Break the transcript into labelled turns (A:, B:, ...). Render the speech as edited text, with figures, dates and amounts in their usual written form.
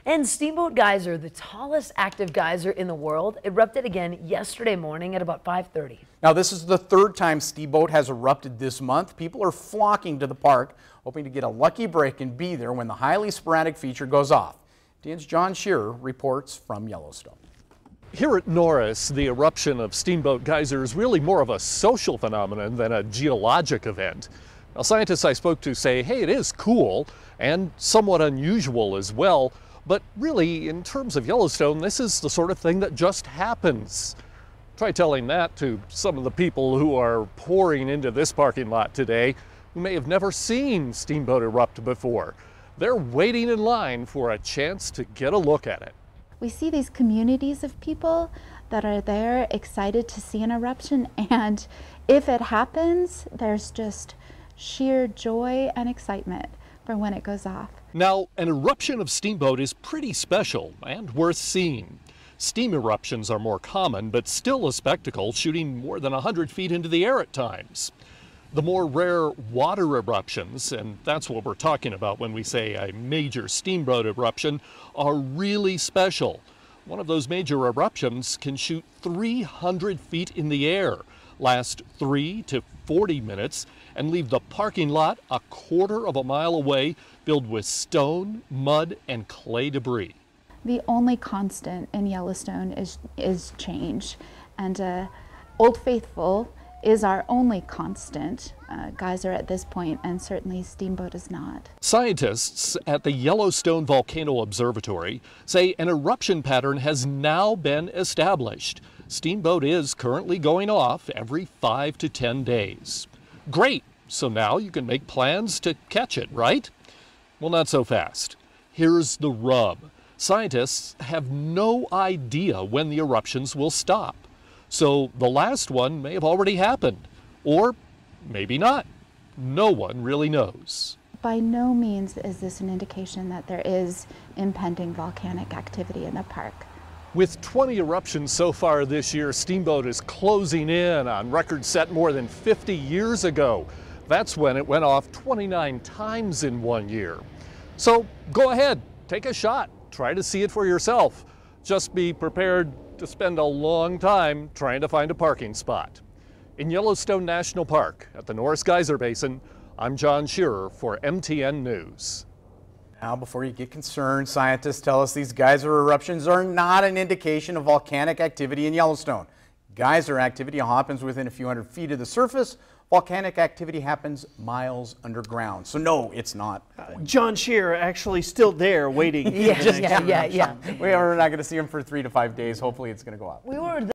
A: And Steamboat Geyser, the tallest active geyser in the world, erupted again yesterday morning at about 5:30.
B: Now, this is the third time Steamboat has erupted this month. People are flocking to the park, hoping to get a lucky break and be there when the highly sporadic feature goes off. TN's John Shearer reports from Yellowstone.
C: Here at Norris, the eruption of Steamboat Geyser is really more of a social phenomenon than a geologic event. Now, scientists I spoke to say, hey, it is cool and somewhat unusual as well. But really, in terms of Yellowstone, this is the sort of thing that just happens. Try telling that to some of the people who are pouring into this parking lot today who may have never seen Steamboat erupt before. They're waiting in line for a chance to get a look at it.
D: We see these communities of people that are there excited to see an eruption, and if it happens, there's just sheer joy and excitement for when it goes off.
C: Now, an eruption of Steamboat is pretty special and worth seeing. Steam eruptions are more common, but still a spectacle, shooting more than 100 feet into the air at times. The more rare water eruptions, and that's what we're talking about when we say a major Steamboat eruption, are really special. One of those major eruptions can shoot 300 feet in the air, last 3 to 40 minutes, and leave the parking lot a quarter of a mile away, filled with stone, mud, and clay debris.
D: The only constant in Yellowstone is change, and Old Faithful is our only constant geyser at this point, and certainly Steamboat is not.
C: Scientists at the Yellowstone Volcano Observatory say an eruption pattern has now been established. Steamboat is currently going off every 5 to 10 days. Great, so now you can make plans to catch it, right? Well, not so fast. Here's the rub. Scientists have no idea when the eruptions will stop. So the last one may have already happened, or maybe not. No one really knows.
D: By no means is this an indication that there is impending volcanic activity in the park.
C: With 20 eruptions so far this year, Steamboat is closing in on records set more than 50 years ago. That's when it went off 29 times in 1 year. So go ahead, take a shot, try to see it for yourself. Just be prepared to spend a long time trying to find a parking spot. In Yellowstone National Park at the Norris Geyser Basin, I'm John Shearer for MTN News.
B: Now, before you get concerned, scientists tell us these geyser eruptions are not an indication of volcanic activity in Yellowstone. Geyser activity happens within a few hundred feet of the surface. Volcanic activity happens miles underground. So no, it's not.
E: John Shearer actually still there waiting.
A: Yeah.
B: We are not going to see him for 3 to 5 days. Hopefully it's going to go up.
A: We were